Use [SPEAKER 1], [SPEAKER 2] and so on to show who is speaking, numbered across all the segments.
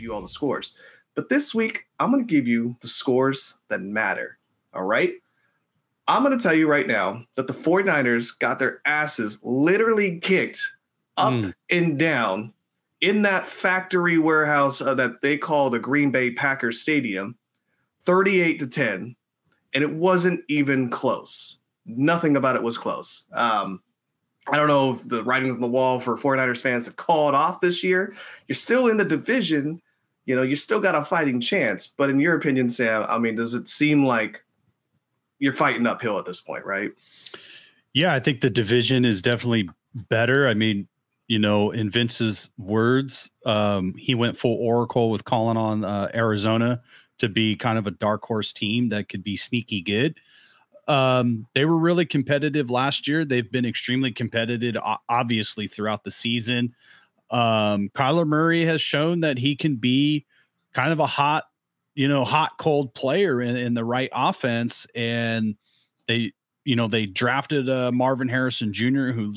[SPEAKER 1] you all the scores. But this week, I'm going to give you the scores that matter. All right? I'm going to tell you right now that the 49ers got their asses literally kicked up and down in that factory warehouse that they call the Green Bay Packers Stadium, 38-10, and it wasn't even close. Nothing about it was close. I don't know if the writing's on the wall for 49ers fans to call it off this year. You're still in the division. You still got a fighting chance. But in your opinion, Sam, I mean, does it seem like you're fighting uphill at this point, right?
[SPEAKER 2] Yeah, I think the division is definitely better. I mean, in Vince's words, he went full Oracle with calling on Arizona to be kind of a dark horse team that could be sneaky good. They were really competitive last year. They've been extremely competitive, obviously, throughout the season. Kyler Murray has shown that he can be kind of a hot, cold player in the right offense. And they drafted Marvin Harrison Jr., who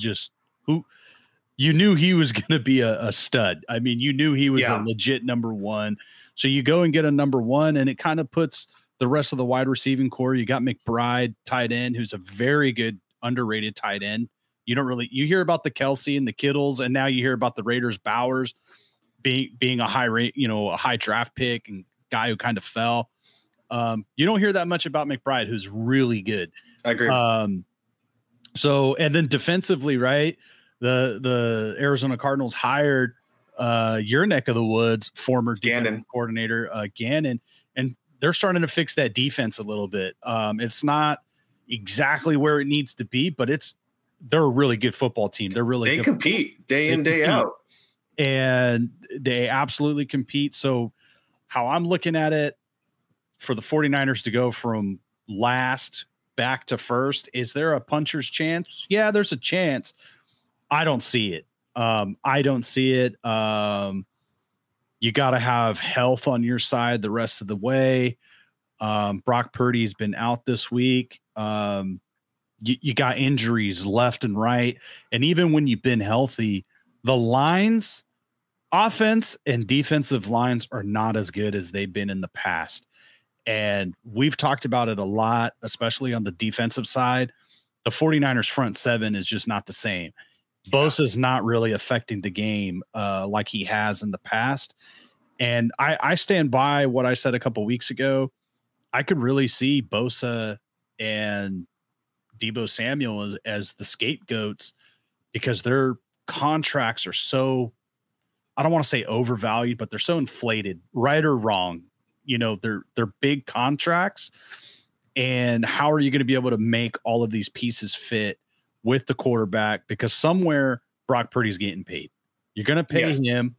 [SPEAKER 2] you knew he was going to be a stud. I mean, you knew he was a legit number one. So you go and get a number one, and it kind of puts the rest of the wide receiving core. You got McBride, tight end, who's a very good, underrated tight end. You hear about the Kelsey and the Kittles, and now you hear about the Raiders Bowers being a high rate, a high draft pick and guy who kind of fell. You don't hear that much about McBride, who's really good.
[SPEAKER 1] I agree.
[SPEAKER 2] So, and then defensively, right? The Arizona Cardinals hired your neck of the woods, former
[SPEAKER 1] Gannon
[SPEAKER 2] coordinator, Gannon, and they're starting to fix that defense a little bit. It's not exactly where it needs to be, but they're a really good football team. They
[SPEAKER 1] compete day in, day out.
[SPEAKER 2] And they absolutely compete. So how I'm looking at it, for the 49ers to go from last back to first, is there a puncher's chance? Yeah, there's a chance. I don't see it. You got to have health on your side the rest of the way. Brock Purdy's been out this week. You got injuries left and right. And even when you've been healthy, the lines, offense and defensive lines, are not as good as they've been in the past. And we've talked about it a lot, especially on the defensive side. The 49ers front seven is just not the same. Bosa's not really affecting the game like he has in the past. And I stand by what I said a couple weeks ago. I could really see Bosa and Deebo Samuel as the scapegoats, because their contracts are so, I don't want to say overvalued, but they're so inflated, right or wrong. They're big contracts. And how are you going to be able to make all of these pieces fit with the quarterback? Because somewhere Brock Purdy's getting paid. You're going to pay him.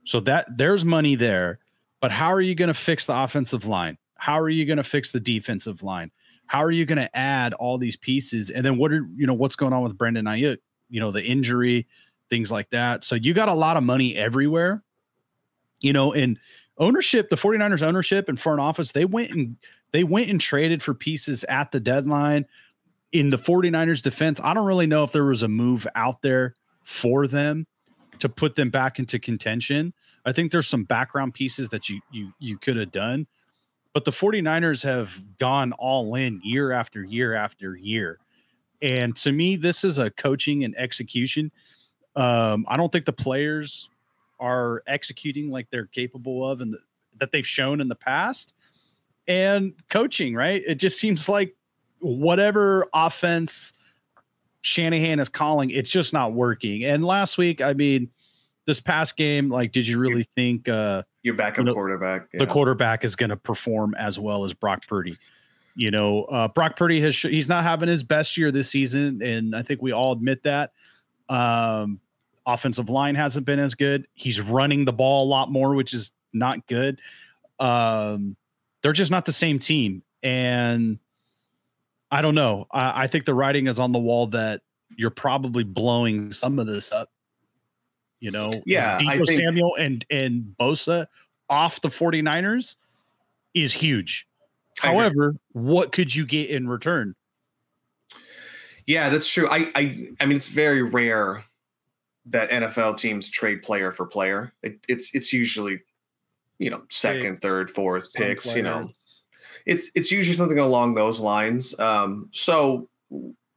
[SPEAKER 2] So that there's money there. But how are you going to fix the offensive line? How are you going to fix the defensive line? How are you going to add all these pieces? And then what's going on with Brandon Ayuk? The injury, things like that. So you got a lot of money everywhere. And ownership, the 49ers ownership and front office, they went and traded for pieces at the deadline. In the 49ers defense, I don't really know if there was a move out there for them to put them back into contention. I think there's some background pieces that you could have done, but the 49ers have gone all in year after year after year. And to me, this is a coaching and execution. I don't think the players are executing like they're capable of and that they've shown in the past. And coaching, right? It just seems like whatever offense Shanahan is calling, it's just not working. And last week, I mean, this past game, like, did you really think
[SPEAKER 1] your backup quarterback,
[SPEAKER 2] the quarterback is going to perform as well as Brock Purdy? Brock Purdy he's not having his best year this season, and I think we all admit that. Offensive line hasn't been as good. He's running the ball a lot more, which is not good. They're just not the same team. And I don't know. I think the writing is on the wall that you're probably blowing some of this up. Deebo Samuel and Bosa off the 49ers is huge. However, what could you get in return?
[SPEAKER 1] Yeah, that's true. I mean, it's very rare that NFL teams trade player for player. It's usually second, third, fourth picks,
[SPEAKER 2] players.
[SPEAKER 1] It's usually something along those lines. So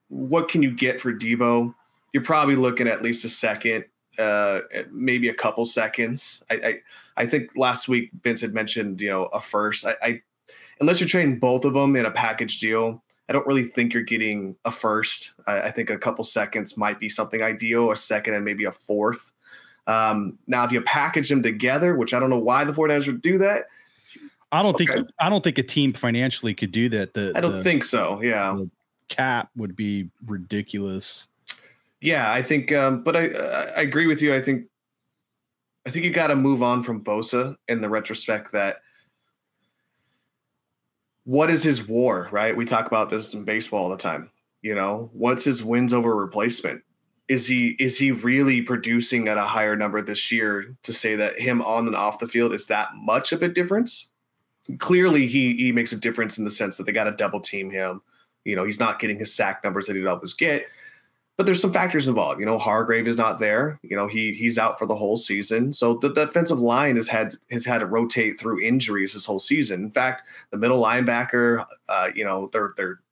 [SPEAKER 1] what can you get for Debo? You're probably looking at least a second, maybe a couple seconds. I think last week Vince had mentioned, a first. I unless you're trading both of them in a package deal, I don't really think you're getting a first. I think a couple seconds might be something ideal, a second and maybe a fourth. Now, if you package them together, which I don't know why the 49ers would do that.
[SPEAKER 2] I don't think a team financially could do that.
[SPEAKER 1] I don't think so. Yeah.
[SPEAKER 2] The cap would be ridiculous.
[SPEAKER 1] Yeah, I think, but I agree with you. I think you got to move on from Bosa in the retrospect that what is his WAR, right? We talk about this in baseball all the time. What's his wins over replacement? Is he really producing at a higher number this year to say that him on and off the field is that much of a difference? Clearly, he makes a difference in the sense that they got to double team him. He's not getting his sack numbers that he'd always get. But there's some factors involved. Hargrave is not there. He's out for the whole season. So the defensive line has had to rotate through injuries this whole season. In fact, the middle linebacker,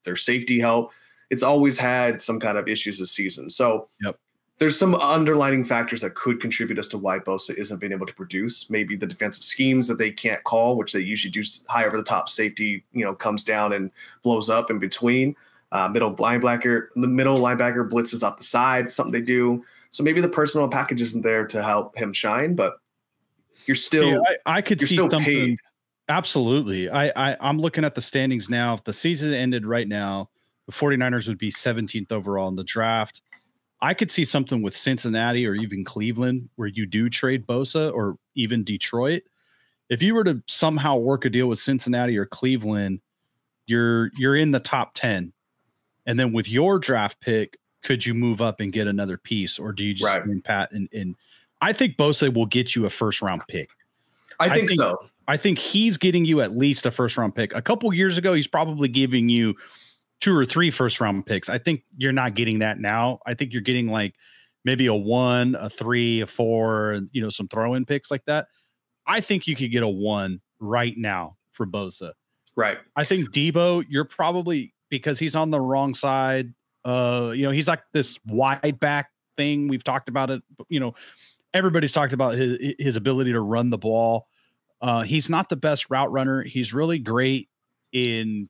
[SPEAKER 1] their safety help, it's always had some kind of issues this season. So there's some underlining factors that could contribute as to why Bosa isn't being able to produce. Maybe the defensive schemes that they can't call, which they usually do high over the top safety, comes down and blows up in between. Middle linebacker blitzes off the side, something they do. So maybe the personnel package isn't there to help him shine, but you're still
[SPEAKER 2] I could see something paid. Absolutely. I'm looking at the standings now. If the season ended right now, the 49ers would be 17th overall in the draft. I could see something with Cincinnati or even Cleveland where you do trade Bosa, or even Detroit. If you were to somehow work a deal with Cincinnati or Cleveland, you're in the top 10. And then with your draft pick, could you move up and get another piece, or do you just swing pat? And I think Bosa will get you a first round pick.
[SPEAKER 1] I think so.
[SPEAKER 2] I think he's getting you at least a first round pick. A couple years ago, he's probably giving you 2 or 3 first round picks. I think you're not getting that now. I think you're getting like maybe a 1, a 3, a 4, some throw in picks like that. I think you could get a 1 right now for Bosa.
[SPEAKER 1] Right.
[SPEAKER 2] I think Debo, you're probably, because he's on the wrong side. He's like this wide back thing. We've talked about it. Everybody's talked about his ability to run the ball. He's not the best route runner. He's really great in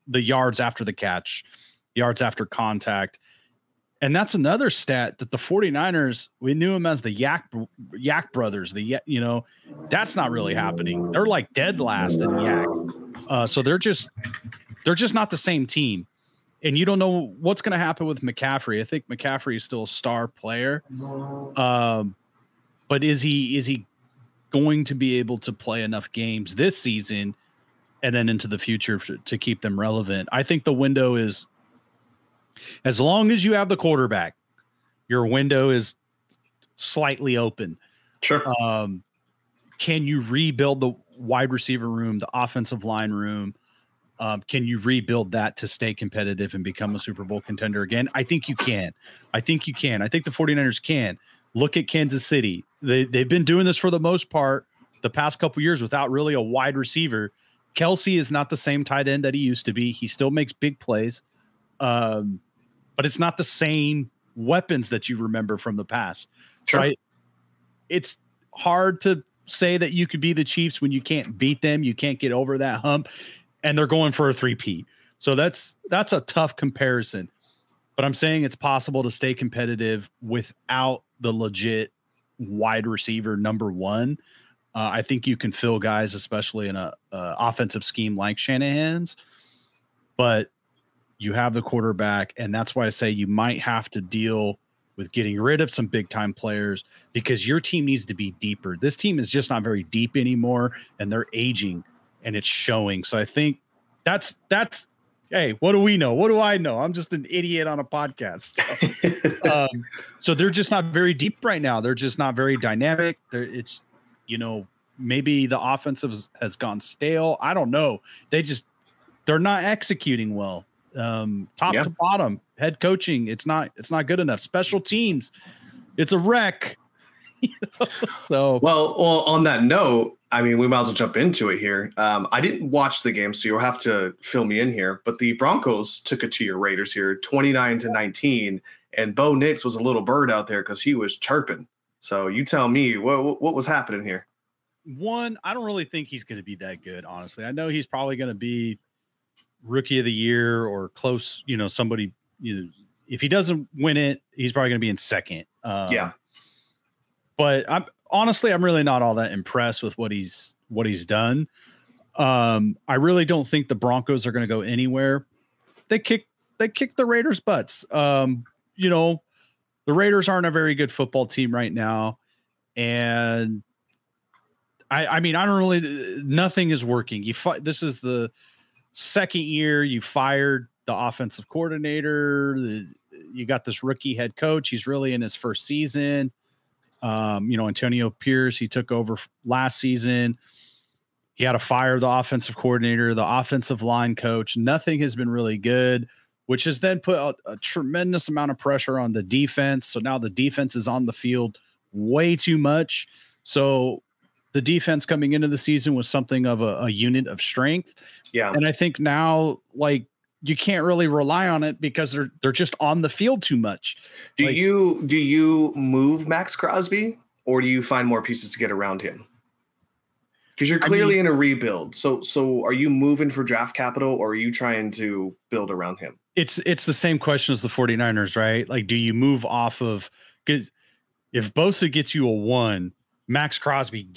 [SPEAKER 2] the yards after the catch, yards after contact. And that's another stat that the 49ers, we knew him as the Yak brothers. That's not really happening. They're like dead last in Yak. So they're just not the same team. And you don't know what's going to happen with McCaffrey. I think McCaffrey is still a star player. But is he going to be able to play enough games this season and then into the future to keep them relevant? I think the window is, as long as you have the quarterback, your window is slightly open.
[SPEAKER 1] Sure.
[SPEAKER 2] Can you rebuild the wide receiver room, the offensive line room? Can you rebuild that to stay competitive and become a Super Bowl contender again? I think you can. I think the 49ers can. Look at Kansas City. They've been doing this for the most part the past couple of years without really a wide receiver. Kelsey is not the same tight end that he used to be. He still makes big plays, but it's not the same weapons that you remember from the past.
[SPEAKER 1] Sure.
[SPEAKER 2] Right? It's hard to say that you could be the Chiefs when you can't beat them. You can't get over that hump, and they're going for a 3-peat. So that's a tough comparison. But I'm saying it's possible to stay competitive without the legit wide receiver number 1. I think you can fill guys, especially in a offensive scheme like Shanahan's, but you have the quarterback. And that's why I say you might have to deal with getting rid of some big time players, because your team needs to be deeper. This team is just not very deep anymore, and they're aging, and it's showing. So I think that's, hey, what do we know? What do I know? I'm just an idiot on a podcast. So they're just not very deep right now. They're just not very dynamic. It's, maybe the offensive has gone stale. I don't know. They're not executing well. Top to bottom, head coaching, it's not good enough. Special teams, it's a wreck. So
[SPEAKER 1] well, on that note, I mean, we might as well jump into it here. I didn't watch the game, so you'll have to fill me in here. But the Broncos took it to your Raiders here, 29-19, and Bo Nix was a little bird out there because he was chirping. So you tell me what was happening here.
[SPEAKER 2] One, I don't really think he's going to be that good, honestly. I know he's probably going to be rookie of the year or close. Somebody. If he doesn't win it, he's probably going to be in second.
[SPEAKER 1] Yeah.
[SPEAKER 2] But I'm really not all that impressed with what he's done. I really don't think the Broncos are going to go anywhere. They kicked the Raiders' butts. The Raiders aren't a very good football team right now, and I mean, I don't really. Nothing is working. This is the second year you fired the offensive coordinator. You got this rookie head coach. He's really in his first season. Antonio Pierce, he took over last season. He had to fire the offensive coordinator, the offensive line coach. Nothing has been really good, which has then put a tremendous amount of pressure on the defense. So now the defense is on the field way too much. So the defense coming into the season was something of a unit of strength.
[SPEAKER 1] Yeah.
[SPEAKER 2] And I think now, you can't really rely on it because they're just on the field too much.
[SPEAKER 1] Do you move Max Crosby, or do you find more pieces to get around him? Because you're clearly in a rebuild. So are you moving for draft capital, or are you trying to build around him?
[SPEAKER 2] It's the same question as the 49ers, right? Like, do you move off of, because if Bosa gets you a 1, Max Crosby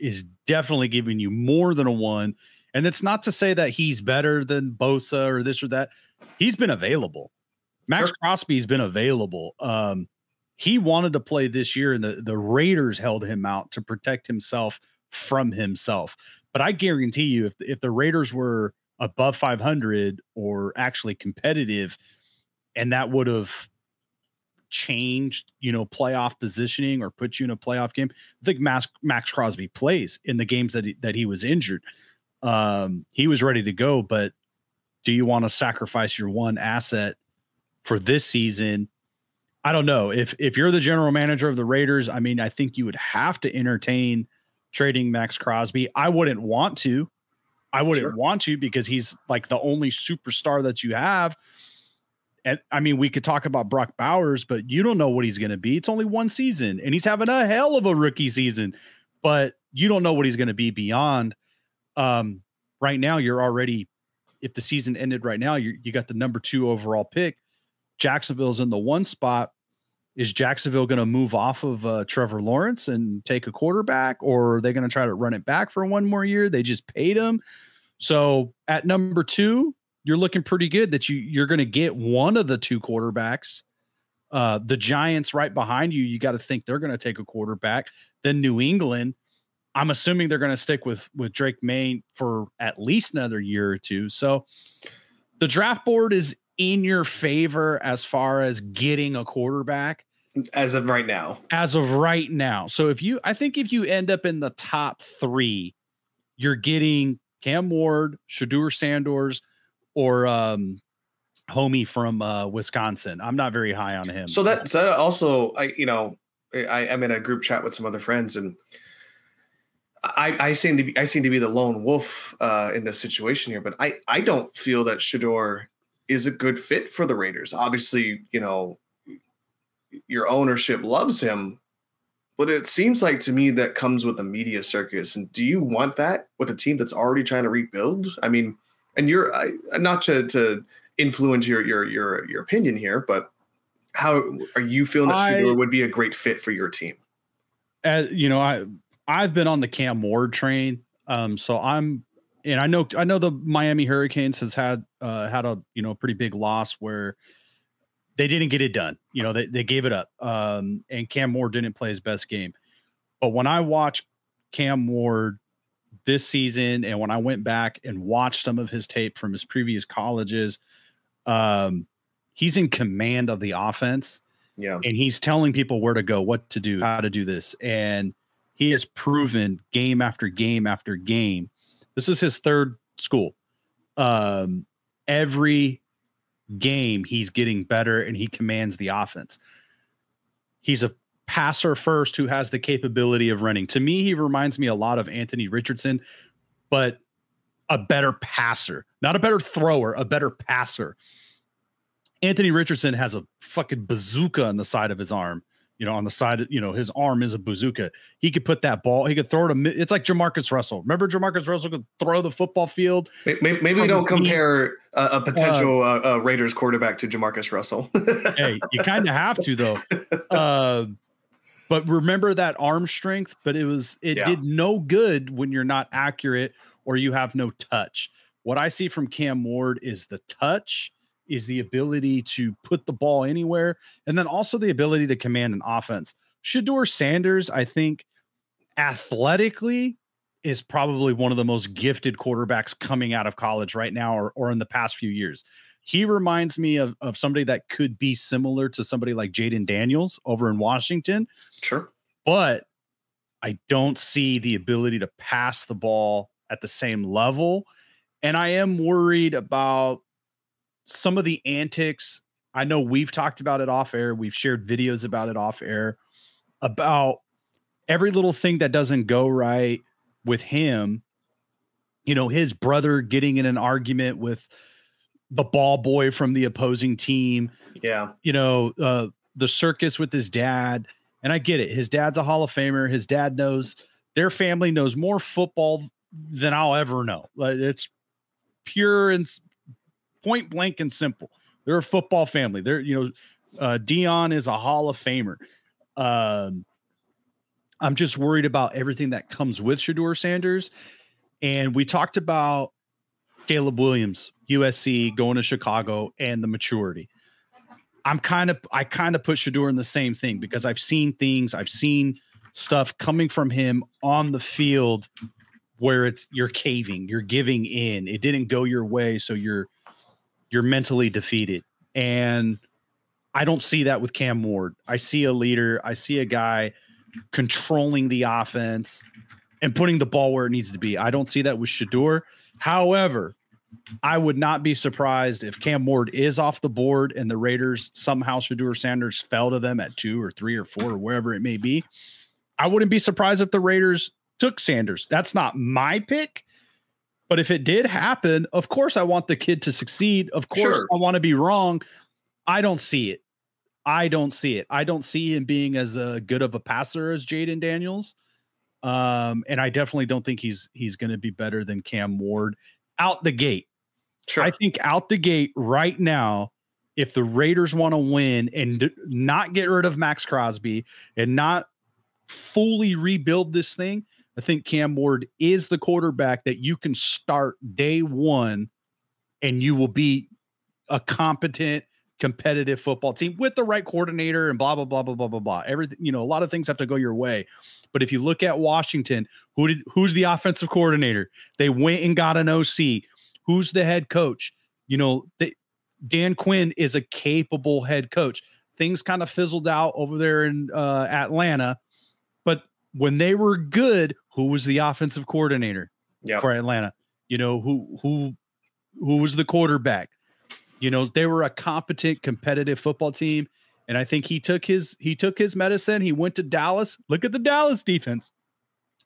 [SPEAKER 2] is definitely giving you more than a 1. And it's not to say that he's better than Bosa or this or that. He's been available. Max Crosby's been available. He wanted to play this year, and the Raiders held him out to protect himself from himself. But I guarantee you, if the Raiders were above 500 or actually competitive, and that would have changed, playoff positioning or put you in a playoff game, I think Max Crosby plays in the games that he was injured. He was ready to go, but do you want to sacrifice your one asset for this season? I don't know. If you're the general manager of the Raiders, I mean, I think you would have to entertain trading Max Crosby. I wouldn't want to. Want to because he's like the only superstar that you have. And I mean, we could talk about Brock Bowers, but you don't know what he's going to be. It's only one season, and he's having a hell of a rookie season, but you don't know what he's going to be beyond. Right now, you're already, if the season ended right now, you got the number 2 overall pick. Jacksonville's in the 1 spot. Is Jacksonville going to move off of Trevor Lawrence and take a quarterback, or are they going to try to run it back for one more year? They just paid him. So at number 2, you're looking pretty good that you're going to get one of the 2 quarterbacks. The Giants right behind you, you got to think they're going to take a quarterback. Then New England, I'm assuming they're going to stick with Drake May for at least another year or 2. So the draft board is in your favor as far as getting a quarterback.
[SPEAKER 1] As of right now.
[SPEAKER 2] So I think if you end up in the top 3, you're getting Cam Ward, Shedeur Sanders, or homie from Wisconsin. I'm not very high on him.
[SPEAKER 1] So that also, I'm in a group chat with some other friends, and I seem to be the lone wolf in this situation here, but I don't feel that Shedeur is a good fit for the Raiders. Obviously, your ownership loves him, but it seems like to me that comes with a media circus. And do you want that with a team that's already trying to rebuild? I mean, and you're not to influence your opinion here, but how are you feeling that Shedeur would be a great fit for your team?
[SPEAKER 2] I've been on the Cam Ward train. So I know the Miami Hurricanes has had a pretty big loss where they didn't get it done. They gave it up. And Cam Ward didn't play his best game. But when I watched Cam Ward this season, and when I went back and watched some of his tape from his previous colleges, he's in command of the offense.
[SPEAKER 1] Yeah.
[SPEAKER 2] And he's telling people where to go, what to do, how to do this. And he has proven game after game after game. This is his 3rd school. Every game he's getting better, and he commands the offense. He's a passer first who has the capability of running. To me, he reminds me a lot of Anthony Richardson, but a better passer, not a better thrower, a better passer. Anthony Richardson has a fucking bazooka on the side of his arm, on the side, his arm is a bazooka. He could put that ball, he could throw it. It's like Jamarcus Russell. Remember Jamarcus Russell could throw the football field.
[SPEAKER 1] Maybe we don't compare a potential Raiders quarterback to Jamarcus Russell.
[SPEAKER 2] Hey, you kind of have to though. But remember that arm strength, but it did no good when you're not accurate or you have no touch. What I see from Cam Ward is the touch, is the ability to put the ball anywhere, and then also the ability to command an offense. Shedeur Sanders, I think, athletically is probably one of the most gifted quarterbacks coming out of college right now or in the past few years. He reminds me of somebody that could be similar to somebody like Jaden Daniels over in Washington.
[SPEAKER 1] Sure.
[SPEAKER 2] But I don't see the ability to pass the ball at the same level. And I am worried about some of the antics. I know we've talked about it off air. We've shared videos about it off air about every little thing that doesn't go right with him. His brother getting in an argument with the ball boy from the opposing team.
[SPEAKER 1] Yeah.
[SPEAKER 2] The circus with his dad. And I get it. His dad's a Hall of Famer. His dad their family knows more football than I'll ever know. It's pure and point blank and simple. They're a football family. Dion is a Hall of Famer. I'm just worried about everything that comes with Shedeur Sanders. And we talked about Caleb Williams, USC, going to Chicago, and the maturity. I kind of put Shedeur in the same thing because I've seen stuff coming from him on the field where you're caving, you're giving in. It didn't go your way, so you're mentally defeated. And I don't see that with Cam Ward. I see a leader. I see a guy controlling the offense and putting the ball where it needs to be. I don't see that with Shedeur. However, I would not be surprised if Cam Ward is off the board and the Raiders somehow Shedeur Sanders fell to them at 2 or 3 or 4 or wherever it may be. I wouldn't be surprised if the Raiders took Sanders. That's not my pick. But if it did happen, of course I want the kid to succeed. Of course I want to be wrong. I don't see it. I don't see him being as good of a passer as Jaden Daniels. And I definitely don't think he's going to be better than Cam Ward out the gate.
[SPEAKER 1] Sure.
[SPEAKER 2] I think out the gate right now, if the Raiders want to win and not get rid of Max Crosby and not fully rebuild this thing, I think Cam Ward is the quarterback that you can start day one and you will be a competent, competitive football team with the right coordinator and blah, blah, blah, blah, blah, blah, blah. Everything, a lot of things have to go your way. But if you look at Washington, who's the offensive coordinator? They went and got an OC. Who's the head coach? Dan Quinn is a capable head coach. Things kind of fizzled out over there in Atlanta. But when they were good, who was the offensive coordinator for Atlanta? Who was the quarterback? They were a competent, competitive football team. And I think he took his medicine. He went to Dallas. Look at the Dallas defense.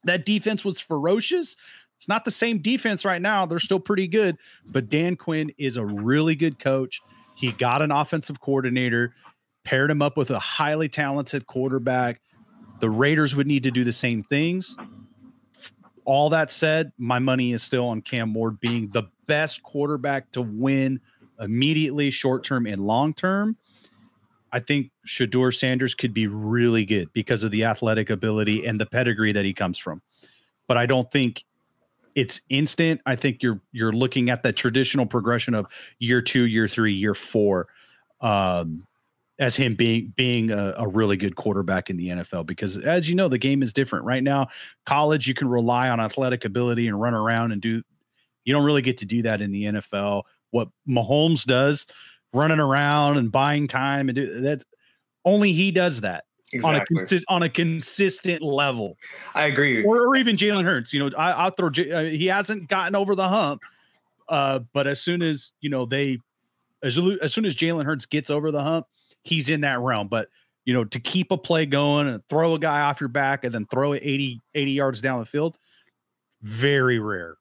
[SPEAKER 2] That defense was ferocious. It's not the same defense right now. They're still pretty good. But Dan Quinn is a really good coach. He got an offensive coordinator, paired him up with a highly talented quarterback. The Raiders would need to do the same things. All that said, my money is still on Cam Ward being the best quarterback to win immediately, short-term and long-term. I think Shedeur Sanders could be really good because of the athletic ability and the pedigree that he comes from. But I don't think it's instant. I think you're looking at that traditional progression of year 2, year 3, year 4, as him being a really good quarterback in the NFL. Because as you know, the game is different right now. College, you can rely on athletic ability and run around and you don't really get to do that in the NFL. What Mahomes does, running around and buying time and that, only he does that. Exactly. on a consistent level.
[SPEAKER 1] I agree.
[SPEAKER 2] Or even Jalen Hurts. I'll throw. He hasn't gotten over the hump, but as soon as as soon as Jalen Hurts gets over the hump, he's in that realm. But to keep a play going and throw a guy off your back and then throw it 80 yards down the field. Very rare.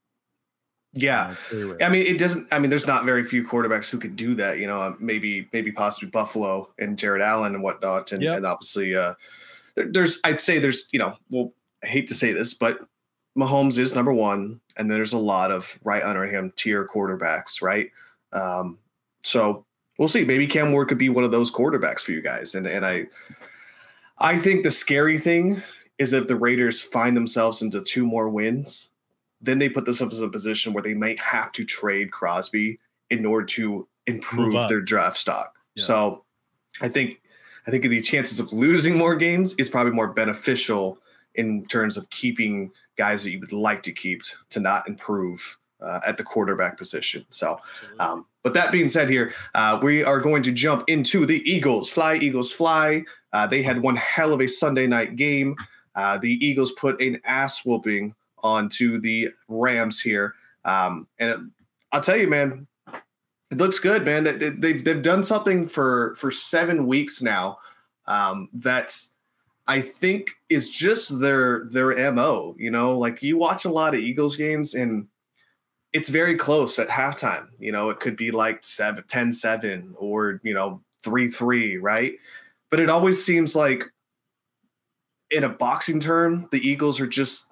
[SPEAKER 1] Yeah.
[SPEAKER 2] Very rare.
[SPEAKER 1] I mean, there's not very few quarterbacks who could do that, maybe possibly Buffalo and Jared Allen and whatnot. And, and obviously I'd say there's, well, I hate to say this, but Mahomes is number one, and there's a lot of right under him tier quarterbacks, right? So we'll see. Maybe Cam Ward could be one of those quarterbacks for you guys. And I think the scary thing is if the Raiders find themselves into 2 more wins, then they put themselves in a position where they might have to trade Crosby in order to improve their draft stock. Yeah. So I think the chances of losing more games is probably more beneficial in terms of keeping guys that you would like to keep to not improve at the quarterback position. So, but that being said here, we are going to jump into the Eagles. Fly, Eagles, fly. They had one hell of a Sunday night game. The Eagles put an ass whooping onto the Rams here. And I'll tell you, man, it looks good, man. They've done something for 7 weeks now that I think is just their MO. Like you watch a lot of Eagles games and it's very close at halftime. It could be like 10-7 or 3-3, right? But it always seems like in a boxing term, the Eagles are just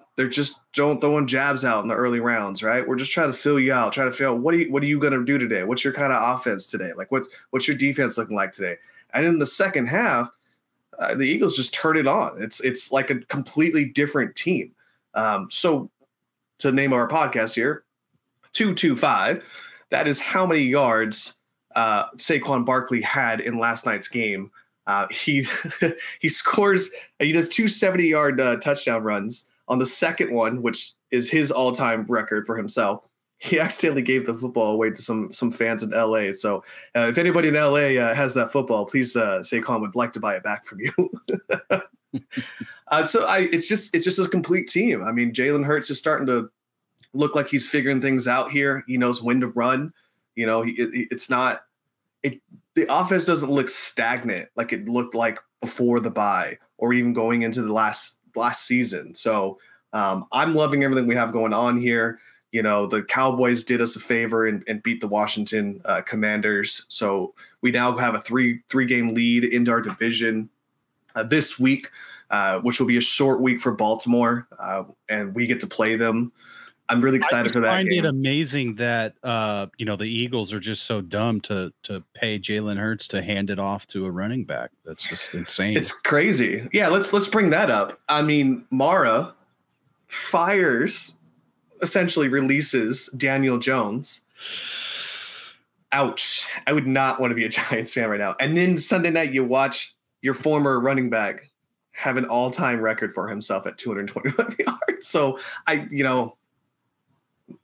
[SPEAKER 1] throwing jabs out in the early rounds, right? We're just trying to fill you out, trying to figure out what are you going to do today? What's your kind of offense today? Like what's your defense looking like today? And in the second half, the Eagles just turn it on. It's like a completely different team. So to name our podcast here, 225, that is how many yards Saquon Barkley had in last night's game. He scores. He does 2 70-yard touchdown runs. On the second one, which is his all-time record for himself, he accidentally gave the football away to some fans in LA. So if anybody in LA has that football, please Saquon would like to buy it back from you. It's just a complete team. I mean, Jalen Hurts is starting to look like he's figuring things out here. He knows when to run. The offense doesn't look stagnant like it looked like before the bye or even going into the last season. So I'm loving everything we have going on here. The Cowboys did us a favor and beat the Washington Commanders. So we now have a three-game lead into our division this week, which will be a short week for Baltimore, and we get to play them. I'm really excited for that game. I find
[SPEAKER 2] it amazing that the Eagles are just so dumb to pay Jalen Hurts to hand it off to a running back. That's just insane.
[SPEAKER 1] It's crazy. Yeah, let's bring that up. I mean, Mara essentially releases Daniel Jones. Ouch. I would not want to be a Giants fan right now. And then Sunday night you watch your former running back have an all-time record for himself at 221 yards. So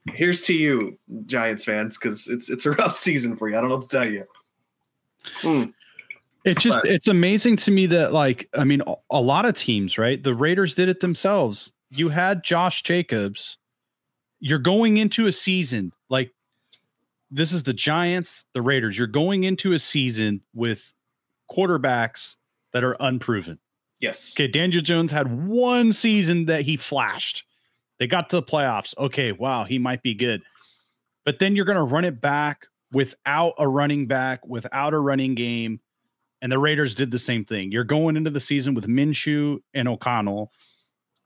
[SPEAKER 1] here's to you, Giants fans, because it's a rough season for you. I don't know what to tell you.
[SPEAKER 2] It's amazing to me that a lot of teams, right? The Raiders did it themselves. You had Josh Jacobs. You're going into a season like this is the Giants, the Raiders. You're going into a season with quarterbacks that are unproven.
[SPEAKER 1] Yes.
[SPEAKER 2] Okay. Daniel Jones had one season that he flashed. They got to the playoffs. Okay, wow, he might be good. But then you're going to run it back without a running back, without a running game. And the Raiders did the same thing. You're going into the season with Minshew and O'Connell,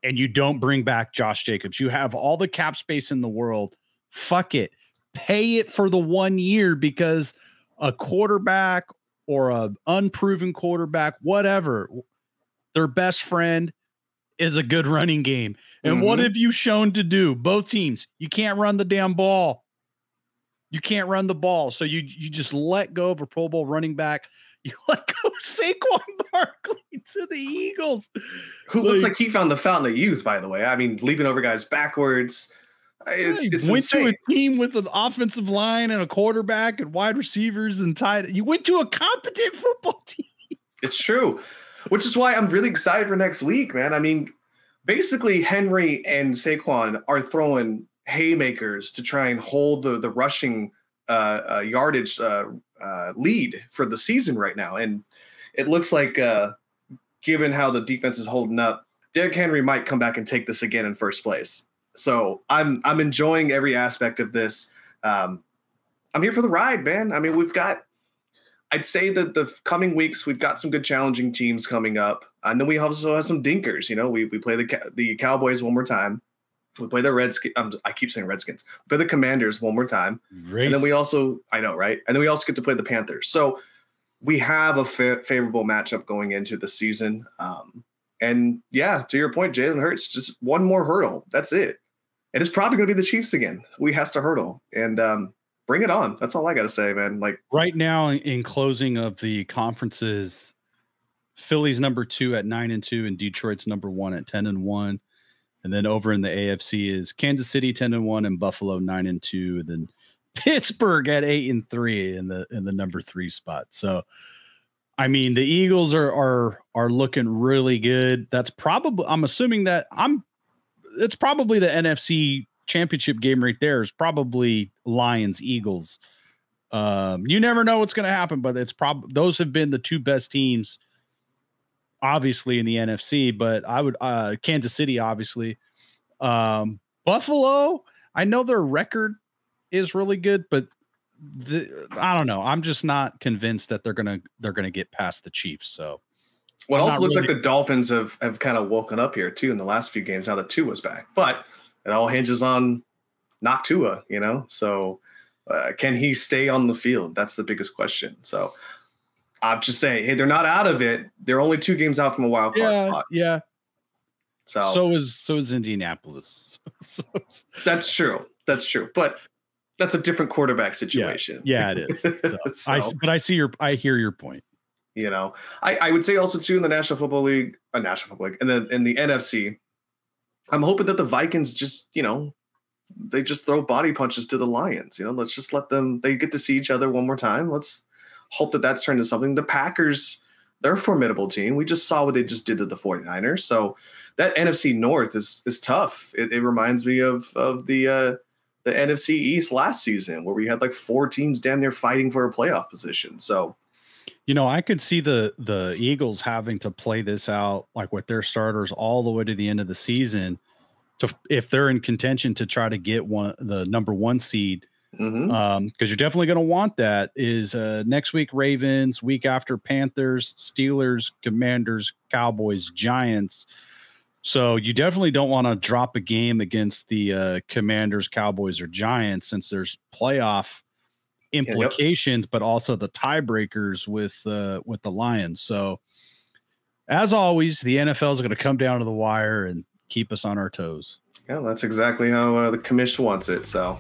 [SPEAKER 2] and you don't bring back Josh Jacobs. You have all the cap space in the world. Fuck it. Pay it for the 1 year because a quarterback or a unproven quarterback, whatever, their best friend is a good running game. And what have you shown to do? Both teams, you can't run the damn ball. You can't run the ball. So you just let go of a Pro Bowl running back. You let go of Saquon Barkley to the Eagles.
[SPEAKER 1] Who looks like he found the fountain of youth, by the way. I mean, leaping over guys backwards. It's
[SPEAKER 2] went
[SPEAKER 1] insane.
[SPEAKER 2] to a team with an offensive line and a quarterback and wide receivers and tight. You went to a competent football team.
[SPEAKER 1] It's true. Which is why I'm really excited for next week, man. I mean, basically, Henry and Saquon are throwing haymakers to try and hold the rushing yardage lead for the season right now. And it looks like given how the defense is holding up, Derrick Henry might come back and take this again in first place. So I'm enjoying every aspect of this. I'm here for the ride, man. I mean, I'd say that the coming weeks, we've got some good challenging teams coming up. And then we also have some dinkers. You know, we play the Cowboys one more time. We play the Redskins. I keep saying Redskins. We play the Commanders one more time. And then we also, I know, right? And then we also get to play the Panthers. So we have a favorable matchup going into the season. And yeah, to your point, Jalen Hurts, just one more hurdle. That's it. And it's probably going to be the Chiefs again. We has to hurdle. And bring it on. That's all I got to say, man. Like
[SPEAKER 2] right now in closing of the conferences, Philly's number 2 at 9-2 and Detroit's number 1 at 10-1. And then over in the AFC is Kansas City 10-1 and Buffalo 9-2. Then Pittsburgh at 8-3 in the number 3 spot. So, I mean, the Eagles are looking really good. That's probably, I'm assuming that it's probably the NFC championship game right there is probably Lions Eagles. You never know what's going to happen, but it's probably those have been the 2 best teams obviously in the NFC, but I would Kansas City obviously. Buffalo, I know their record is really good, but I don't know. I'm just not convinced that they're gonna get past the Chiefs. So
[SPEAKER 1] well, it also looks like the Dolphins have kind of woken up here too in the last few games now that Tua's back. But it all hinges on not Tua, you know. So can he stay on the field? That's the biggest question. So I'm just saying, hey, they're not out of it. They're only 2 games out from a wild card spot.
[SPEAKER 2] Yeah.
[SPEAKER 1] So
[SPEAKER 2] is Indianapolis.
[SPEAKER 1] That's true. That's true. But that's a different quarterback situation.
[SPEAKER 2] Yeah, it is. So, I hear your point.
[SPEAKER 1] You know, I would say also too in the National Football League, and then in the NFC, I'm hoping that the Vikings just, you know, they just throw body punches to the Lions. You know, let's just let them. They get to see each other one more time. Let's hope that that's turned into something. The Packers, they're a formidable team. We just saw what they just did to the 49ers. So that NFC North is tough. It reminds me of the NFC East last season where we had like 4 teams damn near fighting for a playoff position. So,
[SPEAKER 2] you know, I could see the Eagles having to play this out like with their starters all the way to the end of the season if they're in contention to try to get the number 1 seed. Because you're definitely going to want that is next week Ravens, week after Panthers, Steelers, Commanders, Cowboys, Giants. So you definitely don't want to drop a game against the Commanders, Cowboys, or Giants since there's playoff implications, but also the tiebreakers with the Lions. So as always, the NFL is going to come down to the wire and keep us on our toes.
[SPEAKER 1] Yeah, that's exactly how the commish wants it. So